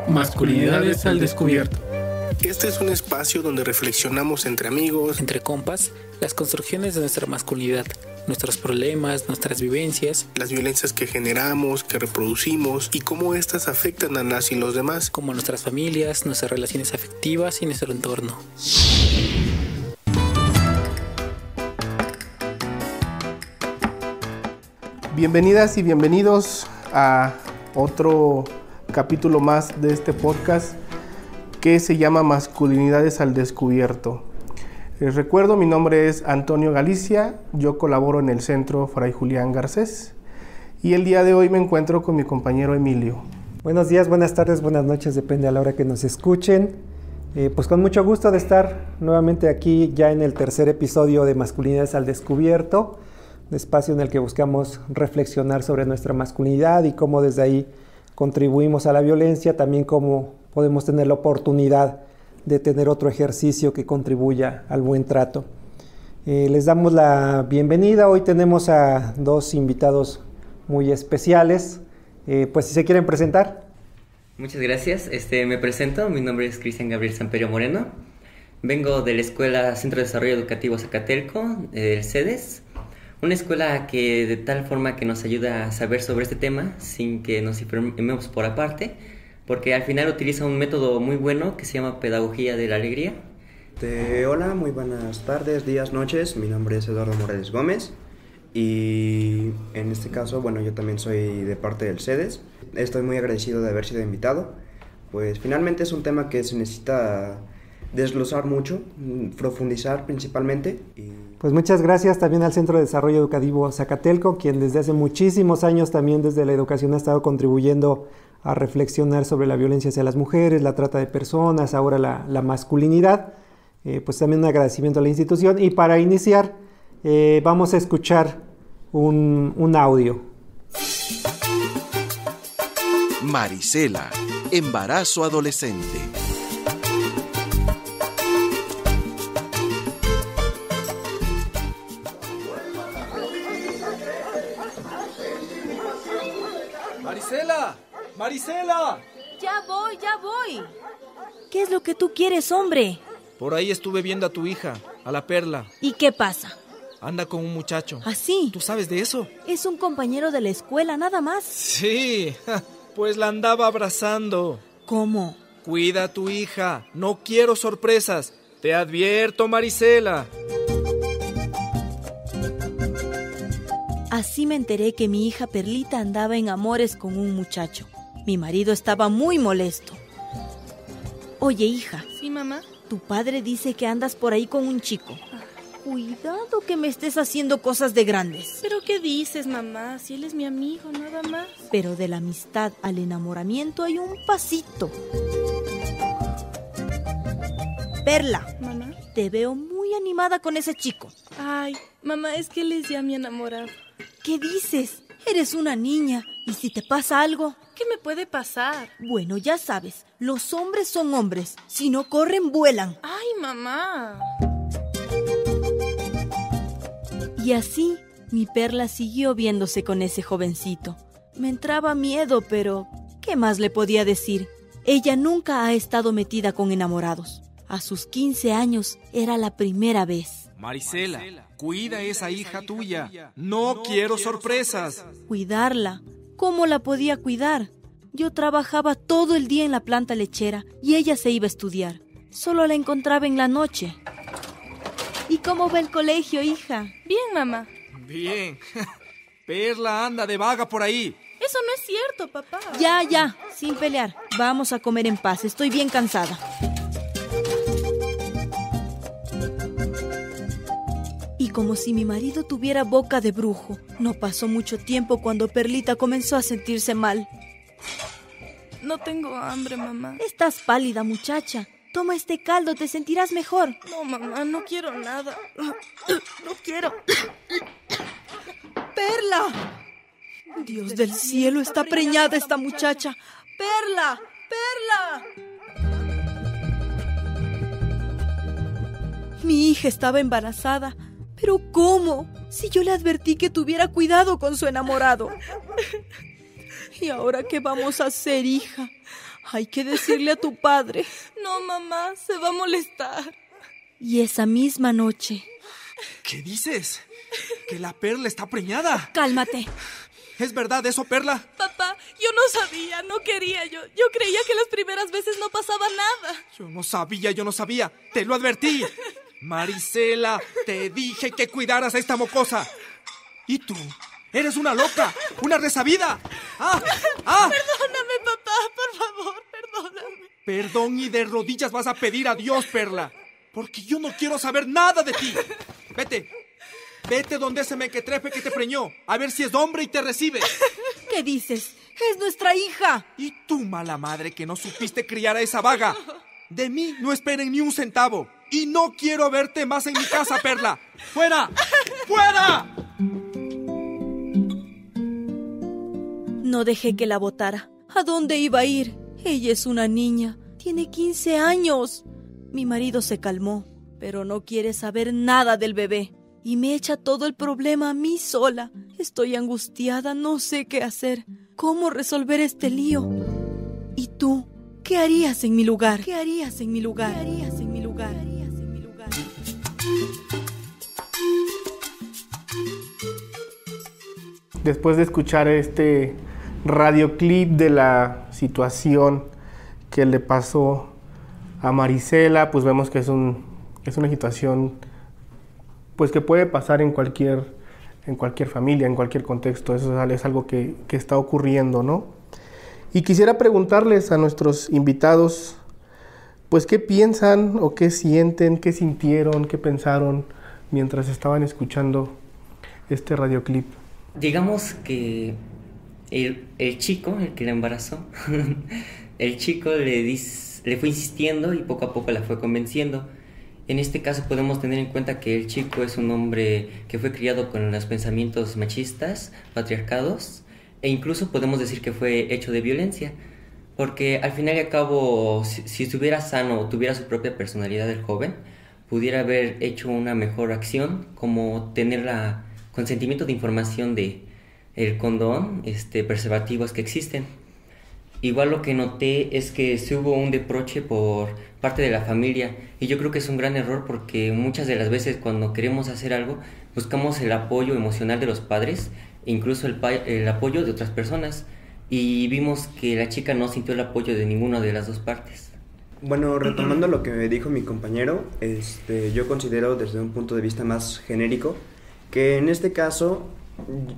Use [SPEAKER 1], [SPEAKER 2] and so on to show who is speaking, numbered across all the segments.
[SPEAKER 1] Masculinidades al Descubierto.
[SPEAKER 2] Este es un espacio donde reflexionamos entre amigos,
[SPEAKER 3] entre compas, las construcciones de nuestra masculinidad, nuestros problemas, nuestras vivencias,
[SPEAKER 2] las violencias que generamos, que reproducimos y cómo estas afectan a las y los demás,
[SPEAKER 3] como nuestras familias, nuestras relaciones afectivas y nuestro entorno.
[SPEAKER 2] Bienvenidas y bienvenidos a otro capítulo más de este podcast que se llama Masculinidades al Descubierto. Les recuerdo, mi nombre es Antonio Galicia, yo colaboro en el Centro Fray Julián Garcés y el día de hoy me encuentro con mi compañero Emilio.
[SPEAKER 4] Buenos días, buenas tardes, buenas noches, depende a la hora que nos escuchen. Pues con mucho gusto de estar nuevamente aquí ya en el tercer episodio de Masculinidades al Descubierto, un espacio en el que buscamos reflexionar sobre nuestra masculinidad y cómo desde ahí contribuimos a la violencia, también cómo podemos tener la oportunidad de tener otro ejercicio que contribuya al buen trato. Les damos la bienvenida. Hoy tenemos a dos invitados muy especiales. Pues si se quieren presentar.
[SPEAKER 5] Muchas gracias. Me presento. Mi nombre es Cristian Gabriel Samperio Moreno. Vengo de la Escuela Centro de Desarrollo Educativo Zacatelco, del CEDES. Una escuela que de tal forma que nos ayuda a saber sobre este tema sin que nos informemos por aparte, porque al final utiliza un método muy bueno que se llama Pedagogía de la Alegría.
[SPEAKER 6] Hola, muy buenas tardes, días, noches. Mi nombre es Eduardo Morales Gómez y en este caso, bueno, yo también soy de parte del CEDES. Estoy muy agradecido de haber sido invitado, pues finalmente es un tema que se necesita desglosar mucho, profundizar principalmente.
[SPEAKER 4] Pues muchas gracias también al Centro de Desarrollo Educativo Zacatelco, quien desde hace muchísimos años también desde la educación ha estado contribuyendo a reflexionar sobre la violencia hacia las mujeres, la trata de personas, ahora la masculinidad. Pues también un agradecimiento a la institución. Y para iniciar, vamos a escuchar un audio.
[SPEAKER 7] Marisela, embarazo adolescente.
[SPEAKER 8] ¡Marisela!
[SPEAKER 9] Ya voy. ¿Qué es lo que tú quieres, hombre?
[SPEAKER 8] Por ahí estuve viendo a tu hija, a la Perla.
[SPEAKER 9] ¿Y qué pasa?
[SPEAKER 8] Anda con un muchacho.
[SPEAKER 9] ¿Ah, sí?
[SPEAKER 8] ¿Tú sabes de eso?
[SPEAKER 9] Es un compañero de la escuela, nada más.
[SPEAKER 8] Sí, pues la andaba abrazando.
[SPEAKER 9] ¿Cómo?
[SPEAKER 8] Cuida a tu hija, no quiero sorpresas. Te advierto, Marisela.
[SPEAKER 9] Así me enteré que mi hija Perlita andaba en amores con un muchacho. Mi marido estaba muy molesto. Oye, hija.
[SPEAKER 10] Sí, mamá.
[SPEAKER 9] Tu padre dice que andas por ahí con un chico. Cuidado que me estés haciendo cosas de grandes.
[SPEAKER 10] ¿Pero qué dices, mamá? Si él es mi amigo, nada más.
[SPEAKER 9] Pero de la amistad al enamoramiento hay un pasito. Perla.
[SPEAKER 10] Mamá.
[SPEAKER 9] Te veo muy animada con ese chico.
[SPEAKER 10] Ay, mamá, es que él es ya mi enamorado.
[SPEAKER 9] ¿Qué dices? Eres una niña. ¿Y si te pasa algo?
[SPEAKER 10] ¿Qué me puede pasar?
[SPEAKER 9] Bueno, ya sabes, los hombres son hombres. Si no corren, vuelan.
[SPEAKER 10] Ay, mamá.
[SPEAKER 9] Y así, mi Perla siguió viéndose con ese jovencito. Me entraba miedo, pero ¿qué más le podía decir? Ella nunca ha estado metida con enamorados. A sus 15 años era la primera vez.
[SPEAKER 8] Marisela, cuida a esa hija tuya. No quiero sorpresas.
[SPEAKER 9] ¿Cuidarla? ¿Cómo la podía cuidar? Yo trabajaba todo el día en la planta lechera y ella se iba a estudiar. Solo la encontraba en la noche. ¿Y cómo va el colegio, hija?
[SPEAKER 10] Bien, mamá.
[SPEAKER 8] Bien. Perla anda de vaga por ahí.
[SPEAKER 10] Eso no es cierto, papá.
[SPEAKER 9] Ya, sin pelear. Vamos a comer en paz. Estoy bien cansada. Y como si mi marido tuviera boca de brujo, no pasó mucho tiempo cuando Perlita comenzó a sentirse mal.
[SPEAKER 10] No tengo hambre, mamá.
[SPEAKER 9] Estás pálida, muchacha. Toma este caldo, te sentirás mejor.
[SPEAKER 10] No, mamá, no quiero nada. No quiero.
[SPEAKER 9] ¡Perla! Dios del cielo, está preñada esta muchacha. ¡Perla! Mi hija estaba embarazada. ¿Pero cómo? Si yo le advertí que tuviera cuidado con su enamorado. ¿Y ahora qué vamos a hacer, hija? Hay que decirle a tu padre.
[SPEAKER 10] No, mamá, se va a molestar.
[SPEAKER 9] Y esa misma noche...
[SPEAKER 8] ¿Qué dices? ¿Que la Perla está preñada?
[SPEAKER 9] Cálmate.
[SPEAKER 8] ¿Es verdad eso, Perla?
[SPEAKER 10] Papá, yo no sabía, no quería. Yo creía que las primeras veces no pasaba nada.
[SPEAKER 8] Yo no sabía. Te lo advertí. Marisela, te dije que cuidaras a esta mocosa. ¿Y tú? Eres una loca, una resabida.
[SPEAKER 10] Perdóname, papá, por favor, perdóname.
[SPEAKER 8] Perdón y de rodillas vas a pedir a Dios, Perla. Porque yo no quiero saber nada de ti. Vete donde ese mequetrefe que te preñó. A ver si es hombre y te recibe.
[SPEAKER 9] ¿Qué dices? ¡Es nuestra hija!
[SPEAKER 8] Y tú, mala madre, que no supiste criar a esa vaga. De mí no esperen ni un centavo. Y no quiero verte más en mi casa, Perla. ¡Fuera! ¡Fuera!
[SPEAKER 9] No dejé que la botara. ¿A dónde iba a ir? Ella es una niña. Tiene 15 años. Mi marido se calmó, pero no quiere saber nada del bebé. Y me echa todo el problema a mí sola. Estoy angustiada, no sé qué hacer. ¿Cómo resolver este lío? ¿Y tú? ¿Qué harías en mi lugar? ¿Qué harías en mi lugar? ¿Qué harías en mi lugar? ¿Qué harías en mi lugar?
[SPEAKER 2] Después de escuchar este radioclip de la situación que le pasó a Marisela, pues vemos que es una situación pues que puede pasar en cualquier familia, en cualquier contexto. Eso es algo que está ocurriendo, ¿no? Y quisiera preguntarles a nuestros invitados, pues qué piensan o qué sienten, qué sintieron, qué pensaron mientras estaban escuchando este radioclip.
[SPEAKER 5] Digamos que el chico, el que la embarazó, el chico le fue insistiendo y poco a poco la fue convenciendo. En este caso podemos tener en cuenta que el chico es un hombre que fue criado con los pensamientos machistas, patriarcados, e incluso podemos decir que fue hecho de violencia, porque al final y al cabo, si estuviera sano o tuviera su propia personalidad el joven, pudiera haber hecho una mejor acción, como tener la consentimiento de información de el condón, preservativos que existen. Igual lo que noté es que se hubo un reproche por parte de la familia, y yo creo que es un gran error, porque muchas de las veces cuando queremos hacer algo buscamos el apoyo emocional de los padres e incluso el apoyo de otras personas, y vimos que la chica no sintió el apoyo de ninguna de las dos partes.
[SPEAKER 6] Bueno, retomando lo que me dijo mi compañero, yo considero desde un punto de vista más genérico que en este caso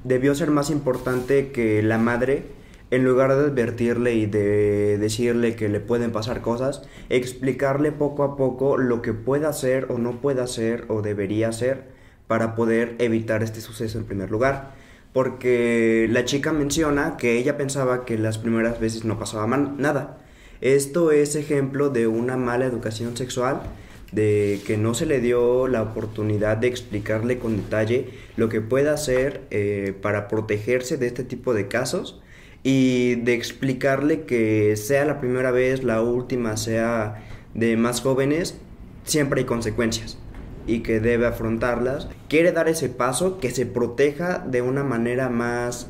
[SPEAKER 6] debió ser más importante que la madre, en lugar de advertirle y de decirle que le pueden pasar cosas, explicarle poco a poco lo que puede hacer o no puede hacer o debería hacer para poder evitar este suceso en primer lugar. Porque la chica menciona que ella pensaba que las primeras veces no pasaba nada. Esto es ejemplo de una mala educación sexual, de que no se le dio la oportunidad de explicarle con detalle lo que puede hacer para protegerse de este tipo de casos, y de explicarle que sea la primera vez, la última, sea de más jóvenes, siempre hay consecuencias y que debe afrontarlas. Quiere dar ese paso, que se proteja de una manera más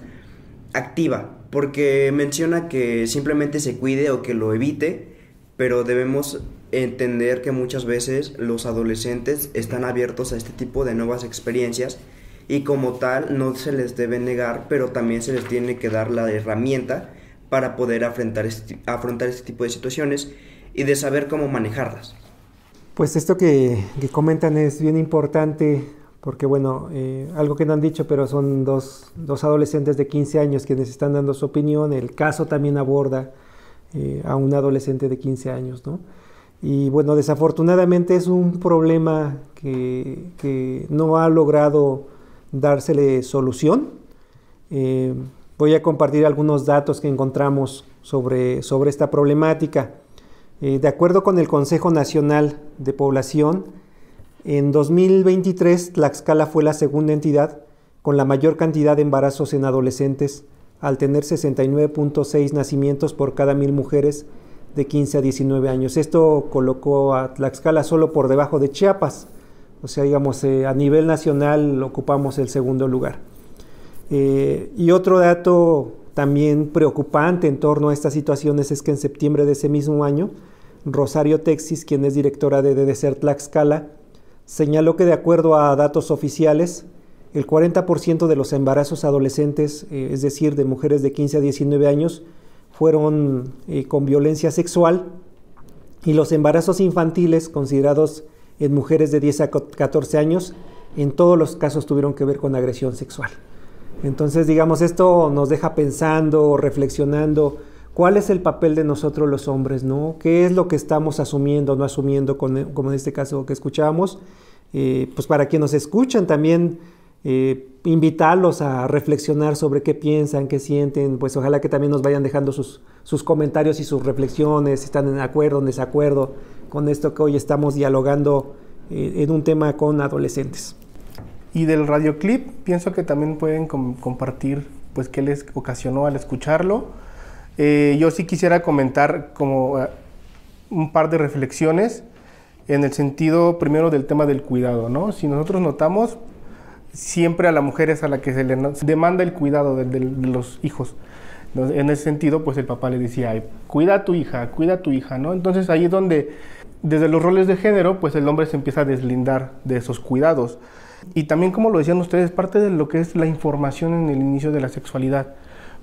[SPEAKER 6] activa, porque menciona que simplemente se cuide o que lo evite, pero debemos entender que muchas veces los adolescentes están abiertos a este tipo de nuevas experiencias, y como tal no se les debe negar, pero también se les tiene que dar la herramienta para poder afrontar este tipo de situaciones y de saber cómo manejarlas.
[SPEAKER 4] Pues esto que comentan es bien importante, porque bueno, algo que no han dicho, pero son dos adolescentes de 15 años quienes están dando su opinión. El caso también aborda a un adolescente de 15 años, ¿no? Y bueno, desafortunadamente es un problema que no ha logrado dársele solución. Voy a compartir algunos datos que encontramos sobre esta problemática. De acuerdo con el Consejo Nacional de Población, en 2023 Tlaxcala fue la segunda entidad con la mayor cantidad de embarazos en adolescentes, al tener 69.6 nacimientos por cada 1,000 mujeres de 15 a 19 años. Esto colocó a Tlaxcala solo por debajo de Chiapas. O sea, digamos, a nivel nacional ocupamos el segundo lugar. Y otro dato también preocupante en torno a estas situaciones es que en septiembre de ese mismo año, Rosario Texis, quien es directora de DDCER Tlaxcala, señaló que de acuerdo a datos oficiales, el 40% de los embarazos adolescentes, es decir, de mujeres de 15 a 19 años, fueron con violencia sexual, y los embarazos infantiles, considerados en mujeres de 10 a 14 años, en todos los casos tuvieron que ver con agresión sexual. Entonces, digamos, esto nos deja pensando, reflexionando, ¿cuál es el papel de nosotros los hombres, no? ¿Qué es lo que estamos asumiendo o no asumiendo, como en este caso que escuchábamos? Pues para quienes nos escuchan también, invitarlos a reflexionar sobre qué piensan, qué sienten, pues ojalá que también nos vayan dejando sus comentarios y sus reflexiones, si están en acuerdo o en desacuerdo con esto que hoy estamos dialogando en un tema con adolescentes.
[SPEAKER 2] Y del radioclip, pienso que también pueden compartir pues qué les ocasionó al escucharlo. Yo sí quisiera comentar como un par de reflexiones en el sentido primero del tema del cuidado, ¿no? Si nosotros notamos, siempre a la mujer es a la que se le demanda el cuidado de los hijos. En ese sentido, pues el papá le decía, ay, cuida a tu hija, ¿no? Entonces ahí es donde, desde los roles de género, pues el hombre se empieza a deslindar de esos cuidados. Y también, como lo decían ustedes, parte de lo que es la información en el inicio de la sexualidad.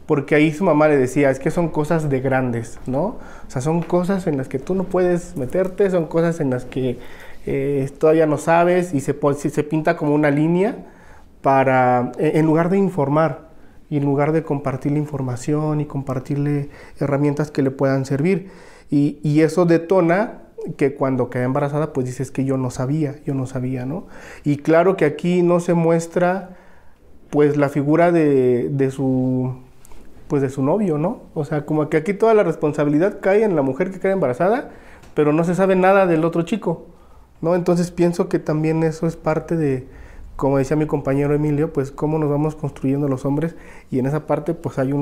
[SPEAKER 2] Porque ahí su mamá le decía, es que son cosas de grandes, ¿no? O sea, son cosas en las que tú no puedes meterte, son cosas en las que todavía no sabes, y se pinta como una línea para, en lugar de informar, y en lugar de compartir la información y compartirle herramientas que le puedan servir. Y eso detona que cuando queda embarazada, pues dices que yo no sabía, ¿no? Y claro que aquí no se muestra, pues, la figura de su novio, ¿no? O sea, como que aquí toda la responsabilidad cae en la mujer que queda embarazada, pero no se sabe nada del otro chico, ¿no? Entonces pienso que también eso es parte de, como decía mi compañero Emilio, pues cómo nos vamos construyendo los hombres, y en esa parte pues hay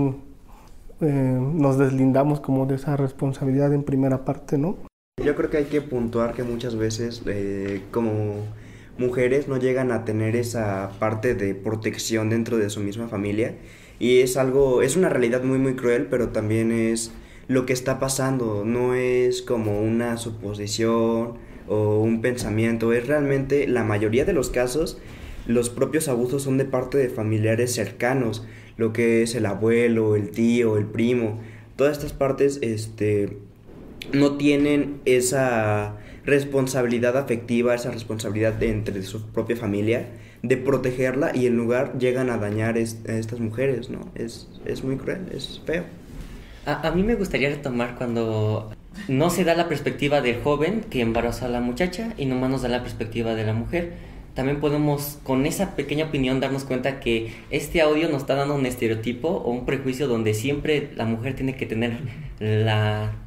[SPEAKER 2] nos deslindamos como de esa responsabilidad en primera parte, ¿no?
[SPEAKER 6] Yo creo que hay que puntuar que muchas veces como mujeres no llegan a tener esa parte de protección dentro de su misma familia, y es una realidad muy muy cruel, pero también es lo que está pasando, no es como una suposición o un pensamiento, es realmente la mayoría de los casos. Los propios abusos son de parte de familiares cercanos, lo que es el abuelo, el tío, el primo. Todas estas partes no tienen esa responsabilidad afectiva, esa responsabilidad entre su propia familia de protegerla, y en lugar llegan a dañar a estas mujeres, ¿no? Es muy cruel, es feo.
[SPEAKER 5] A mí me gustaría retomar cuando no se da la perspectiva del joven que embarazó a la muchacha y nomás nos da la perspectiva de la mujer. También podemos, con esa pequeña opinión, darnos cuenta que este audio nos está dando un estereotipo o un prejuicio donde siempre la mujer tiene que tener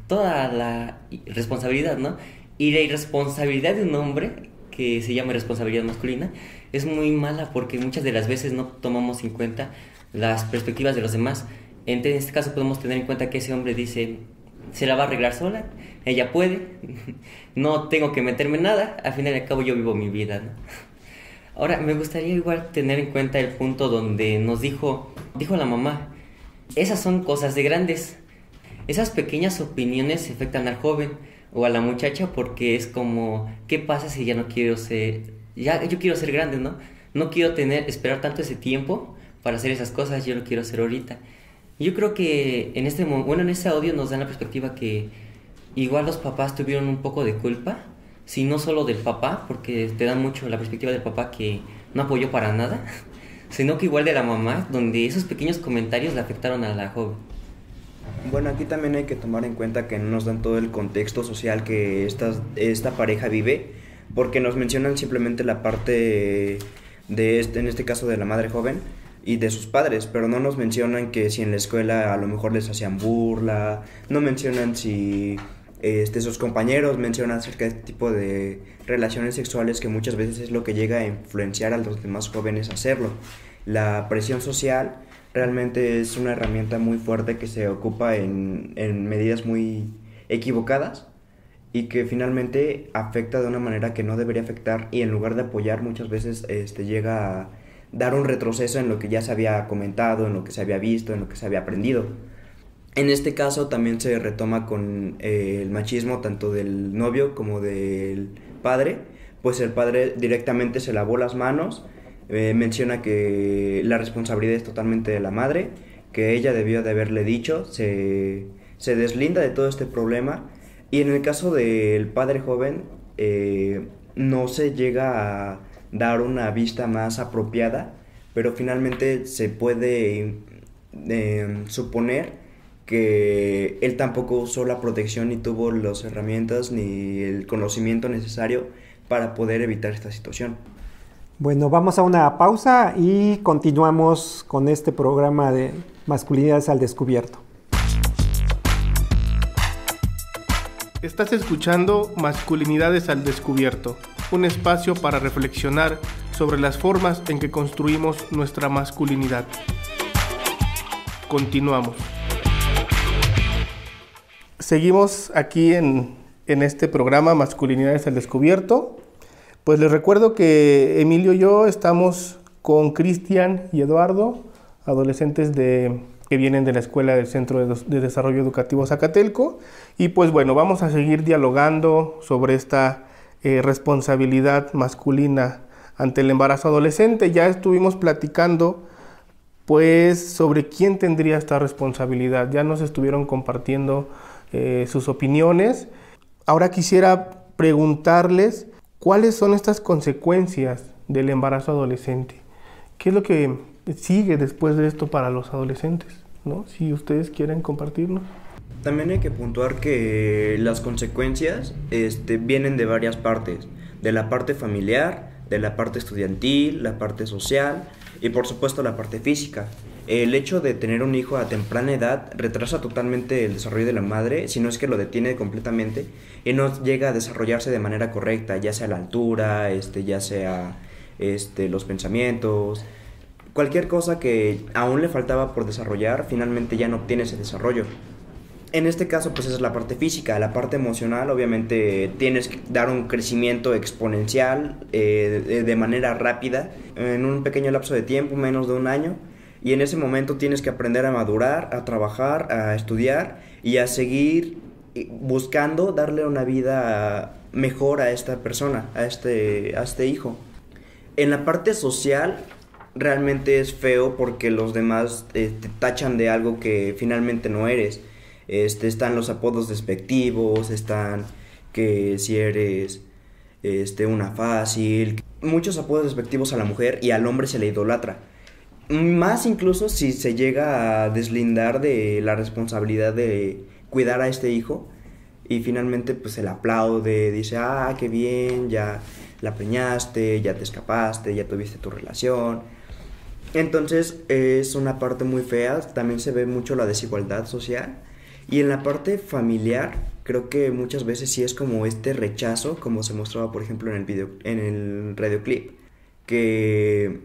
[SPEAKER 5] toda la responsabilidad, ¿no? Y la irresponsabilidad de un hombre, que se llama responsabilidad masculina, es muy mala porque muchas de las veces no tomamos en cuenta las perspectivas de los demás. En este caso podemos tener en cuenta que ese hombre dice, se la va a arreglar sola, ella puede, no tengo que meterme en nada, al final y al cabo yo vivo mi vida, ¿no? Ahora, me gustaría igual tener en cuenta el punto donde nos dijo la mamá, esas son cosas de grandes. Esas pequeñas opiniones afectan al joven o a la muchacha, porque es como, ¿qué pasa si ya no quiero ser, yo quiero ser grande, ¿no? No quiero esperar tanto ese tiempo para hacer esas cosas, yo lo quiero hacer ahorita. Yo creo que en ese audio nos dan la perspectiva que igual los papás tuvieron un poco de culpa, si no solo del papá, porque te dan mucho la perspectiva del papá que no apoyó para nada, sino que igual de la mamá, donde esos pequeños comentarios le afectaron a la joven.
[SPEAKER 6] Bueno, aquí también hay que tomar en cuenta que no nos dan todo el contexto social que esta pareja vive, porque nos mencionan simplemente la parte en este caso de la madre joven y de sus padres, pero no nos mencionan que si en la escuela a lo mejor les hacían burla, no mencionan si sus compañeros mencionan acerca de este tipo de relaciones sexuales, que muchas veces es lo que llega a influenciar a los demás jóvenes a hacerlo. La presión social realmente es una herramienta muy fuerte que se ocupa en medidas muy equivocadas y que finalmente afecta de una manera que no debería afectar, y en lugar de apoyar muchas veces llega a dar un retroceso en lo que ya se había comentado, en lo que se había visto, en lo que se había aprendido. En este caso también se retoma con el machismo tanto del novio como del padre, pues el padre directamente se lavó las manos, menciona que la responsabilidad es totalmente de la madre, que ella debió de haberle dicho, se deslinda de todo este problema, y en el caso del padre joven no se llega a dar una vista más apropiada, pero finalmente se puede suponer que él tampoco usó la protección ni tuvo las herramientas ni el conocimiento necesario para poder evitar esta situación.
[SPEAKER 4] Bueno, vamos a una pausa y continuamos con este programa de Masculinidades al Descubierto.
[SPEAKER 2] Estás escuchando Masculinidades al Descubierto, un espacio para reflexionar sobre las formas en que construimos nuestra masculinidad. Continuamos. Seguimos aquí en este programa Masculinidades al Descubierto. Pues les recuerdo que Emilio y yo estamos con Cristian y Eduardo, adolescentes que vienen de la escuela del Centro de Desarrollo Educativo Zacatelco. Y pues bueno, vamos a seguir dialogando sobre esta responsabilidad masculina ante el embarazo adolescente. Ya estuvimos platicando pues sobre quién tendría esta responsabilidad. Ya nos estuvieron compartiendo sus opiniones. Ahora quisiera preguntarles cuáles son estas consecuencias del embarazo adolescente. ¿Qué es lo que sigue después de esto para los adolescentes, ¿no? Si ustedes quieren compartirnos.
[SPEAKER 6] También hay que puntuar que las consecuencias vienen de varias partes, de la parte familiar, de la parte estudiantil, la parte social y por supuesto la parte física. El hecho de tener un hijo a temprana edad retrasa totalmente el desarrollo de la madre, si no es que lo detiene completamente y no llega a desarrollarse de manera correcta, ya sea la altura, ya sea los pensamientos, cualquier cosa que aún le faltaba por desarrollar, finalmente ya no obtiene ese desarrollo. En este caso, pues esa es la parte física. La parte emocional, obviamente, tienes que dar un crecimiento exponencial de manera rápida, en un pequeño lapso de tiempo, menos de un año. Y en ese momento tienes que aprender a madurar, a trabajar, a estudiar y a seguir buscando darle una vida mejor a esta persona, a este hijo. En la parte social, realmente es feo porque los demás te tachan de algo que finalmente no eres. Están los apodos despectivos, están que si eres una fácil, muchos apodos despectivos a la mujer, y al hombre se le idolatra. Más incluso si se llega a deslindar de la responsabilidad de cuidar a este hijo y finalmente pues se le aplaude, dice, qué bien, ya la preñaste, ya te escapaste, ya tuviste tu relación. Entonces es una parte muy fea. También se ve mucho la desigualdad social. Y en la parte familiar, creo que muchas veces sí es como este rechazo, como se mostraba por ejemplo en el radioclip, que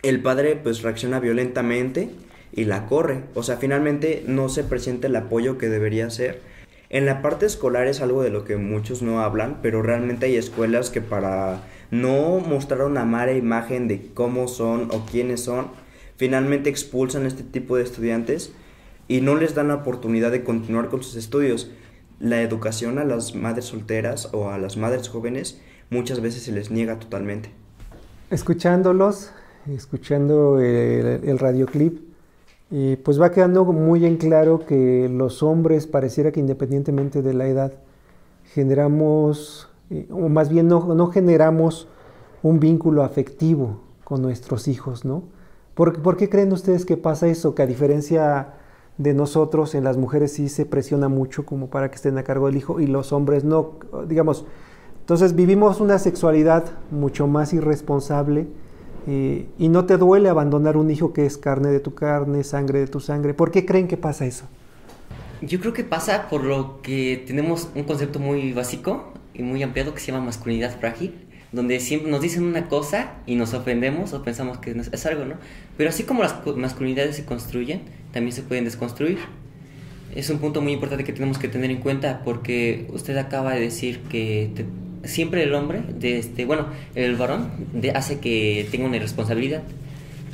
[SPEAKER 6] el padre pues reacciona violentamente y la corre. O sea, finalmente no se presenta el apoyo que debería ser. En la parte escolar es algo de lo que muchos no hablan, pero realmente hay escuelas que para no mostrar una mala imagen de cómo son o quiénes son, finalmente expulsan a este tipo de estudiantes y no les dan la oportunidad de continuar con sus estudios. La educación a las madres solteras o a las madres jóvenes muchas veces se les niega totalmente.
[SPEAKER 4] Escuchando el radioclip, pues va quedando muy en claro que los hombres pareciera que independientemente de la edad generamos, o más bien no generamos un vínculo afectivo con nuestros hijos, ¿no? ¿Por qué creen ustedes que pasa eso? Que a diferencia de nosotros, en las mujeres sí se presiona mucho como para que estén a cargo del hijo y los hombres no, digamos. Entonces vivimos una sexualidad mucho más irresponsable y no te duele abandonar un hijo que es carne de tu carne, sangre de tu sangre. ¿Por qué creen que pasa eso?
[SPEAKER 5] Yo creo que pasa por lo que tenemos un concepto muy básico y muy ampliado que se llama masculinidad frágil, donde siempre nos dicen una cosa y nos ofendemos o pensamos que es algo, ¿no? Pero así como las masculinidades se construyen, también se pueden desconstruir. Es un punto muy importante que tenemos que tener en cuenta, porque usted acaba de decir que siempre el hombre, el varón, hace que tenga una responsabilidad.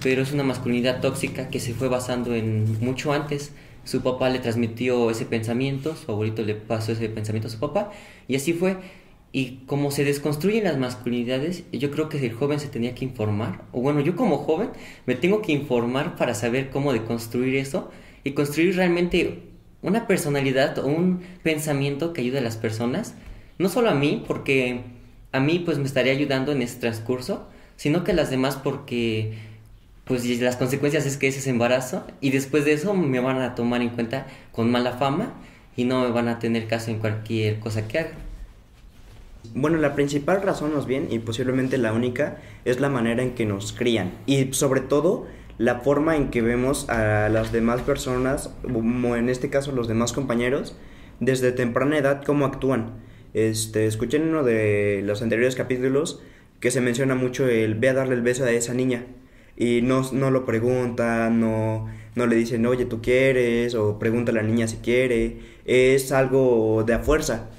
[SPEAKER 5] pero es una masculinidad tóxica que se fue basando en mucho antes. Su papá le transmitió ese pensamiento, su abuelito le pasó ese pensamiento a su papá, y así fue. Y como se desconstruyen las masculinidades, yo creo que el joven se tenía que informar, o bueno, yo como joven me tengo que informar para saber cómo deconstruir eso y construir realmente una personalidad o un pensamiento que ayude a las personas, no solo a mí, porque a mí pues me estaría ayudando en ese transcurso, sino que a las demás, porque pues las consecuencias es que ese es embarazo, y después de eso me van a tomar en cuenta con mala fama y no me van a tener caso en cualquier cosa que haga.
[SPEAKER 6] Bueno, la principal razón, más bien, y posiblemente la única, es la manera en que nos crían. Y sobre todo, la forma en que vemos a las demás personas, como en este caso los demás compañeros, desde temprana edad, cómo actúan. Escuché en uno de los anteriores capítulos que se menciona mucho el ve a darle el beso a esa niña. Y no lo pregunta, no le dicen, oye, ¿tú quieres? O pregunta a la niña si quiere. Es algo de a fuerza.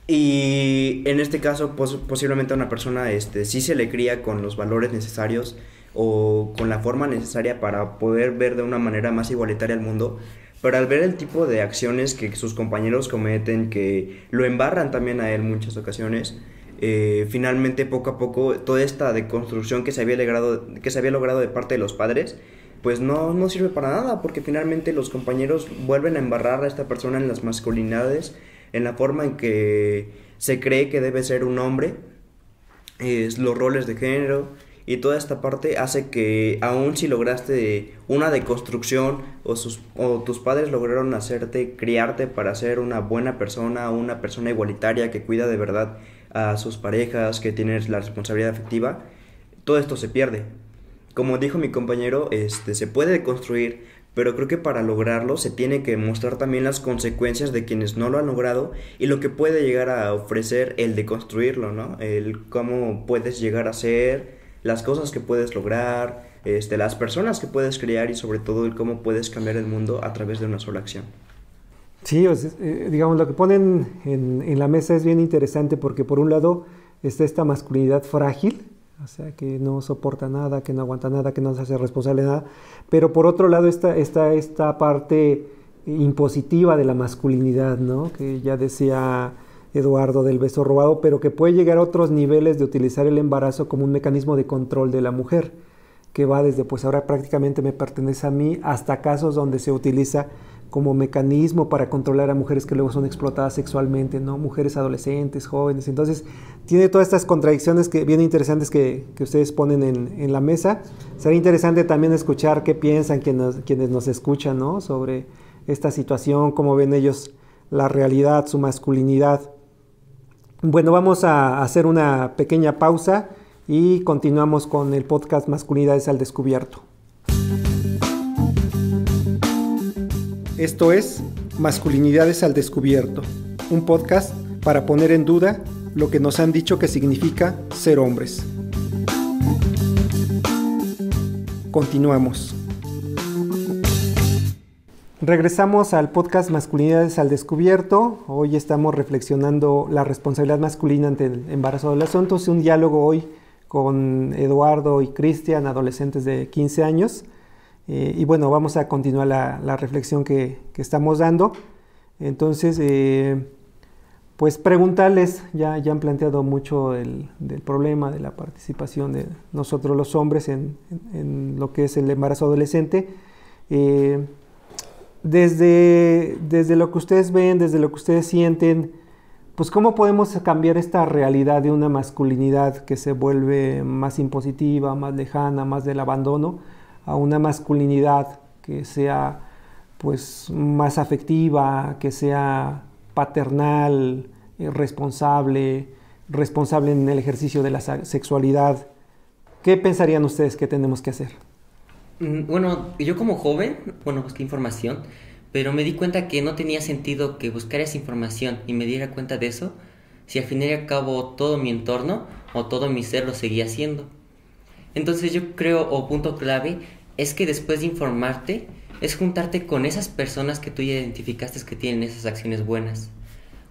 [SPEAKER 6] Y en este caso, posiblemente a una persona sí se le cría con los valores necesarios o con la forma necesaria para poder ver de una manera más igualitaria el mundo. Pero al ver el tipo de acciones que sus compañeros cometen, que lo embarran también a él en muchas ocasiones, finalmente poco a poco toda esta deconstrucción que se había logrado de parte de los padres, pues no sirve para nada, porque finalmente los compañeros vuelven a embarrar a esta persona en las masculinidades, en la forma en que se cree que debe ser un hombre, los roles de género, y toda esta parte hace que aun si lograste una deconstrucción o tus padres lograron criarte para ser una buena persona, una persona igualitaria que cuida de verdad a sus parejas, que tiene la responsabilidad afectiva, todo esto se pierde. Como dijo mi compañero, se puede deconstruir, pero creo que para lograrlo se tiene que mostrar también las consecuencias de quienes no lo han logrado y lo que puede llegar a ofrecer el deconstruirlo, ¿no? El cómo puedes llegar a ser, las cosas que puedes lograr, las personas que puedes crear y sobre todo el cómo puedes cambiar el mundo a través de una sola acción.
[SPEAKER 4] Sí, digamos, lo que ponen en la mesa es bien interesante porque por un lado está esta masculinidad frágil, o sea, que no soporta nada, que no aguanta nada, que no se hace responsable de nada, pero por otro lado está esta parte impositiva de la masculinidad, ¿no? Que ya decía Eduardo del beso robado, pero que puede llegar a otros niveles de utilizar el embarazo como un mecanismo de control de la mujer, que va desde pues ahora prácticamente me pertenece a mí, hasta casos donde se utiliza como mecanismo para controlar a mujeres que luego son explotadas sexualmente, ¿no? Mujeres adolescentes, jóvenes. Entonces, tiene todas estas contradicciones bien interesantes que ustedes ponen en la mesa. Sería interesante también escuchar qué piensan quienes nos escuchan, ¿no? Sobre esta situación, cómo ven ellos la realidad, su masculinidad. Bueno, vamos a hacer una pequeña pausa y continuamos con el podcast Masculinidades al Descubierto. Esto es Masculinidades al Descubierto, un podcast para poner en duda lo que nos han dicho que significa ser hombres. Continuamos. Regresamos al podcast Masculinidades al Descubierto. Hoy estamos reflexionando la responsabilidad masculina ante el embarazo adolescente. Es un diálogo hoy con Eduardo y Cristian, adolescentes de 15 años. Y bueno, vamos a continuar la reflexión que estamos dando. Entonces, pues preguntarles, ya han planteado mucho del problema de la participación de nosotros los hombres en lo que es el embarazo adolescente. Desde lo que ustedes ven, desde lo que ustedes sienten, pues cómo podemos cambiar esta realidad de una masculinidad que se vuelve más impositiva, más lejana, más del abandono, a una masculinidad que sea pues más afectiva, que sea paternal, responsable en el ejercicio de la sexualidad. ¿Qué pensarían ustedes que tenemos que hacer?
[SPEAKER 5] Bueno, yo como joven, busqué información, pero me di cuenta que no tenía sentido que buscara esa información y me diera cuenta de eso si al fin y al cabo todo mi entorno o todo mi ser lo seguía haciendo. Entonces yo creo, o punto clave, es que después de informarte, es juntarte con esas personas que tú ya identificaste que tienen esas acciones buenas.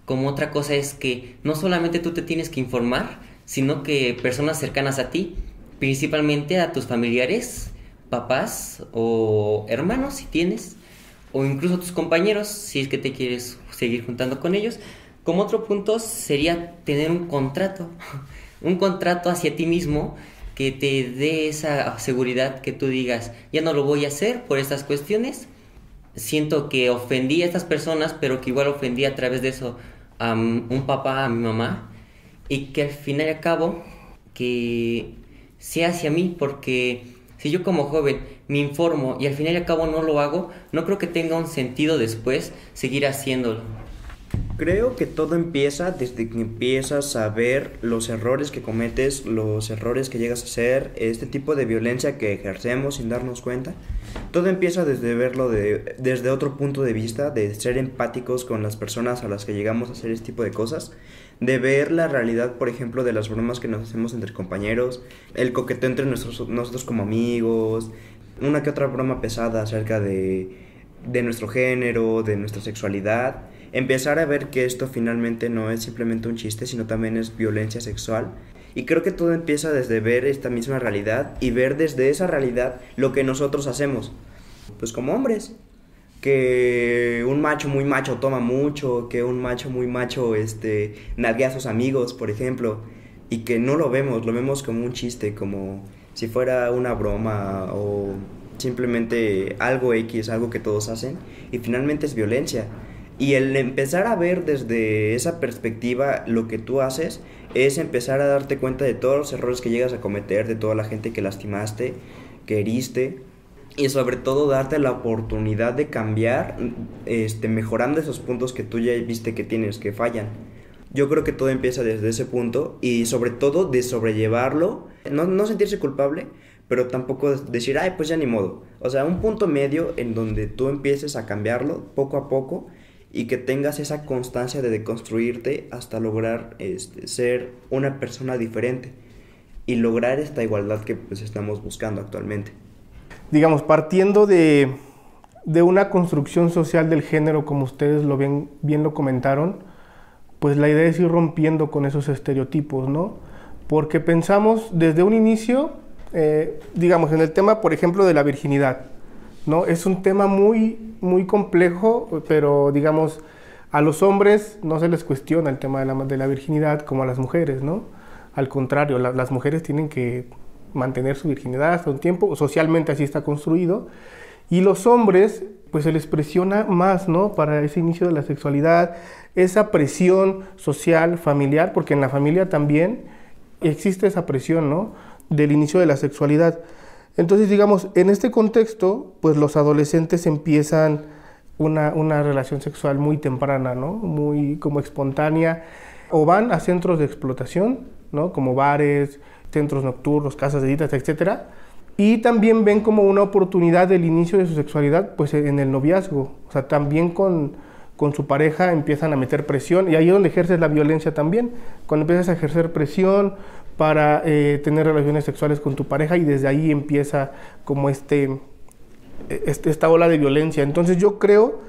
[SPEAKER 5] Como otra cosa es que no solamente tú te tienes que informar, sino que personas cercanas a ti, principalmente a tus familiares, papás o hermanos si tienes, o incluso tus compañeros si es que te quieres seguir juntando con ellos. Como otro punto sería tener un contrato hacia ti mismo que te dé esa seguridad, que tú digas, ya no lo voy a hacer por estas cuestiones. Siento que ofendí a estas personas, pero que igual ofendí a través de eso a un papá, a mi mamá, y que al final y al cabo que sea hacia mí, porque si yo como joven me informo y al final y al cabo no lo hago, no creo que tenga un sentido después seguir haciéndolo.
[SPEAKER 6] Creo que todo empieza desde que empiezas a ver los errores que cometes, los errores que llegas a hacer, este tipo de violencia que ejercemos sin darnos cuenta. Todo empieza desde verlo desde otro punto de vista, de ser empáticos con las personas a las que llegamos a hacer este tipo de cosas, de ver la realidad, por ejemplo, de las bromas que nos hacemos entre compañeros, el coqueteo entre nosotros como amigos, una que otra broma pesada acerca de nuestro género, de nuestra sexualidad. Empezar a ver que esto finalmente no es simplemente un chiste, sino también es violencia sexual. Y creo que todo empieza desde ver esta misma realidad y ver desde esa realidad lo que nosotros hacemos. Pues como hombres, que un macho muy macho toma mucho, que un macho muy macho nalguea a sus amigos, por ejemplo, y que no lo vemos como un chiste, como si fuera una broma o simplemente algo X, algo que todos hacen, y finalmente es violencia. Y el empezar a ver desde esa perspectiva lo que tú haces es empezar a darte cuenta de todos los errores que llegas a cometer, de toda la gente que lastimaste, que heriste, y sobre todo darte la oportunidad de cambiar, mejorando esos puntos que tú ya viste que tienes, que fallan. Yo creo que todo empieza desde ese punto y sobre todo de sobrellevarlo, no sentirse culpable, pero tampoco decir, ay, pues ya ni modo. O sea, un punto medio en donde tú empieces a cambiarlo poco a poco y que tengas esa constancia de deconstruirte hasta lograr ser una persona diferente y lograr esta igualdad que pues estamos buscando actualmente.
[SPEAKER 2] Digamos, partiendo de una construcción social del género, como ustedes bien lo comentaron, pues la idea es ir rompiendo con esos estereotipos, ¿no? Porque pensamos desde un inicio, digamos, en el tema, por ejemplo, de la virginidad, ¿no? Es un tema muy, muy complejo, pero digamos, a los hombres no se les cuestiona el tema de la virginidad como a las mujeres, ¿no? Al contrario, las mujeres tienen que mantener su virginidad hasta un tiempo, socialmente así está construido, y los hombres, pues se les presiona más, ¿no? Para ese inicio de la sexualidad, esa presión social, familiar, porque en la familia también existe esa presión, ¿no? Del inicio de la sexualidad. Entonces, digamos, en este contexto, pues los adolescentes empiezan una relación sexual muy temprana, ¿no? Muy como espontánea, o van a centros de explotación, ¿no? Como bares, centros nocturnos, casas de citas, etcétera, y también ven como una oportunidad del inicio de su sexualidad, pues en el noviazgo, o sea, también con su pareja empiezan a meter presión, y ahí es donde ejerces la violencia también, cuando empiezas a ejercer presión para tener relaciones sexuales con tu pareja, y desde ahí empieza como esta ola de violencia. Entonces yo creo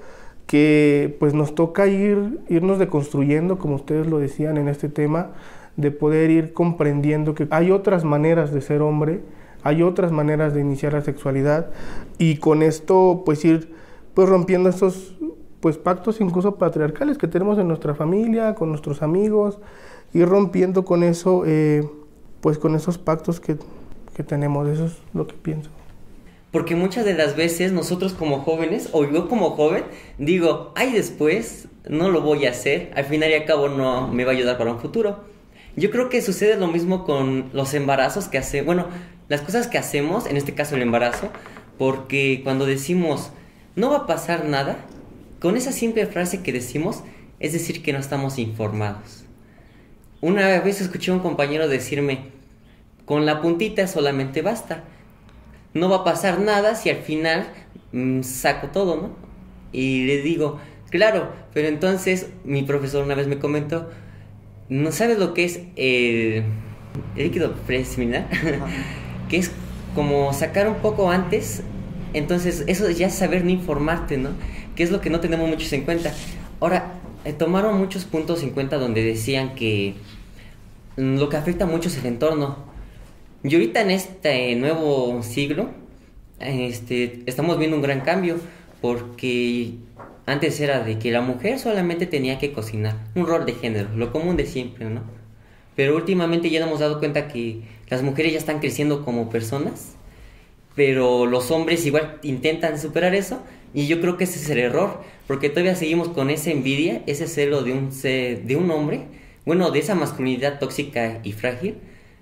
[SPEAKER 2] que pues nos toca irnos deconstruyendo, como ustedes lo decían en este tema, de poder ir comprendiendo que hay otras maneras de ser hombre, hay otras maneras de iniciar la sexualidad, y con esto pues ir pues rompiendo estos pues pactos incluso patriarcales que tenemos en nuestra familia, con nuestros amigos, ir rompiendo con eso, pues con esos pactos que tenemos. Eso es lo que pienso.
[SPEAKER 5] Porque muchas de las veces nosotros como jóvenes, o yo como joven, digo, ay, después no lo voy a hacer, al final y al cabo no me va a ayudar para un futuro. Yo creo que sucede lo mismo con los embarazos que hacemos, bueno, las cosas que hacemos, en este caso el embarazo, porque cuando decimos, no va a pasar nada, con esa simple frase que decimos, es decir que no estamos informados. Una vez escuché a un compañero decirme, con la puntita solamente basta. No va a pasar nada si al final saco todo, ¿no? Y le digo, claro, pero entonces mi profesor una vez me comentó, ¿no sabes lo que es el líquido preseminal? Que es como sacar un poco antes. Entonces eso ya es saber no informarte, ¿no? Que es lo que no tenemos muchos en cuenta. Ahora, tomaron muchos puntos en cuenta donde decían que lo que afecta mucho es el entorno. Y ahorita en este nuevo siglo, estamos viendo un gran cambio, porque antes era de que la mujer solamente tenía que cocinar, un rol de género, lo común de siempre, ¿no? Pero últimamente ya nos hemos dado cuenta que las mujeres ya están creciendo como personas, pero los hombres igual intentan superar eso, y yo creo que ese es el error, porque todavía seguimos con esa envidia, ese celo de un hombre, bueno, de esa masculinidad tóxica y frágil,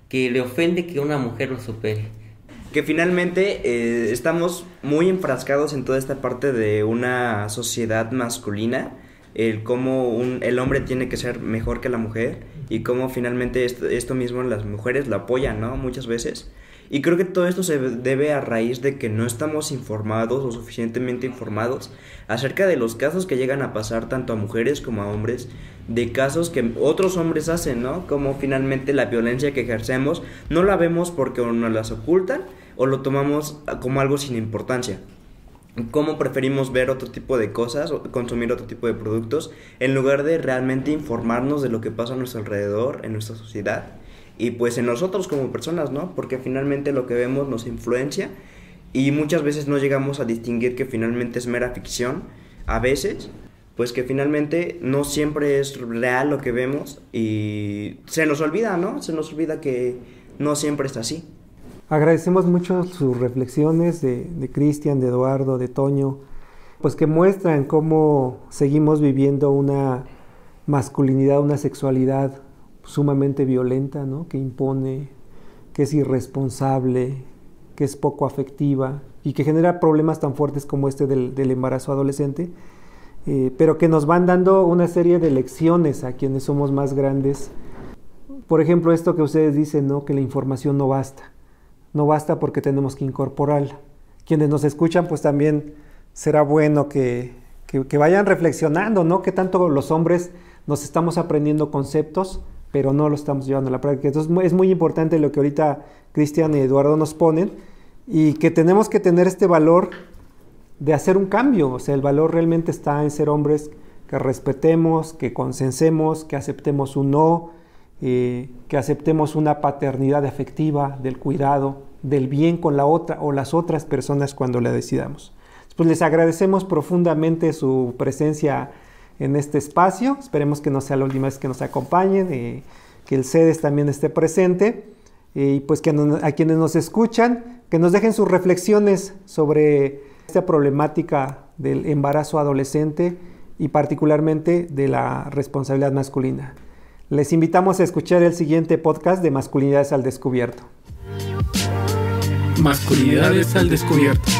[SPEAKER 5] que le ofende que una mujer lo supere.
[SPEAKER 6] Que finalmente estamos muy enfrascados en toda esta parte de una sociedad masculina, el cómo el hombre tiene que ser mejor que la mujer y cómo finalmente esto mismo las mujeres lo apoyan, ¿no? Muchas veces. Y creo que todo esto se debe a raíz de que no estamos informados o suficientemente informados acerca de los casos que llegan a pasar tanto a mujeres como a hombres, de casos que otros hombres hacen, ¿no? Como finalmente la violencia que ejercemos no la vemos porque o nos las ocultan o lo tomamos como algo sin importancia. Cómo preferimos ver otro tipo de cosas o consumir otro tipo de productos en lugar de realmente informarnos de lo que pasa a nuestro alrededor, en nuestra sociedad y pues en nosotros como personas, ¿no? Porque finalmente lo que vemos nos influencia y muchas veces no llegamos a distinguir que finalmente es mera ficción, a veces pues que finalmente no siempre es real lo que vemos y se nos olvida, ¿no? Se nos olvida que no siempre es así.
[SPEAKER 4] Agradecemos mucho sus reflexiones de Cristian, de Eduardo, de Toño, pues que muestran cómo seguimos viviendo una masculinidad, una sexualidad sumamente violenta, ¿no? Que impone, que es irresponsable, que es poco afectiva y que genera problemas tan fuertes como este del embarazo adolescente, pero que nos van dando una serie de lecciones a quienes somos más grandes. Por ejemplo, esto que ustedes dicen, ¿no? Que la información no basta. No basta porque tenemos que incorporarla. Quienes nos escuchan, pues también será bueno que vayan reflexionando, ¿no? Que tanto los hombres nos estamos aprendiendo conceptos, pero no lo estamos llevando a la práctica. Entonces es muy importante lo que ahorita Cristian y Eduardo nos ponen y que tenemos que tener este valor de hacer un cambio. O sea, el valor realmente está en ser hombres que respetemos, que consensemos, que aceptemos un no, que aceptemos una paternidad afectiva, del cuidado, del bien con la otra o las otras personas cuando la decidamos. Pues les agradecemos profundamente su presencia en este espacio. Esperemos que no sea la última vez que nos acompañen, que el CEDES también esté presente y pues que a quienes nos escuchan, que nos dejen sus reflexiones sobre esta problemática del embarazo adolescente y particularmente de la responsabilidad masculina. Les invitamos a escuchar el siguiente podcast de Masculinidades al Descubierto.
[SPEAKER 1] Masculinidades al Descubierto.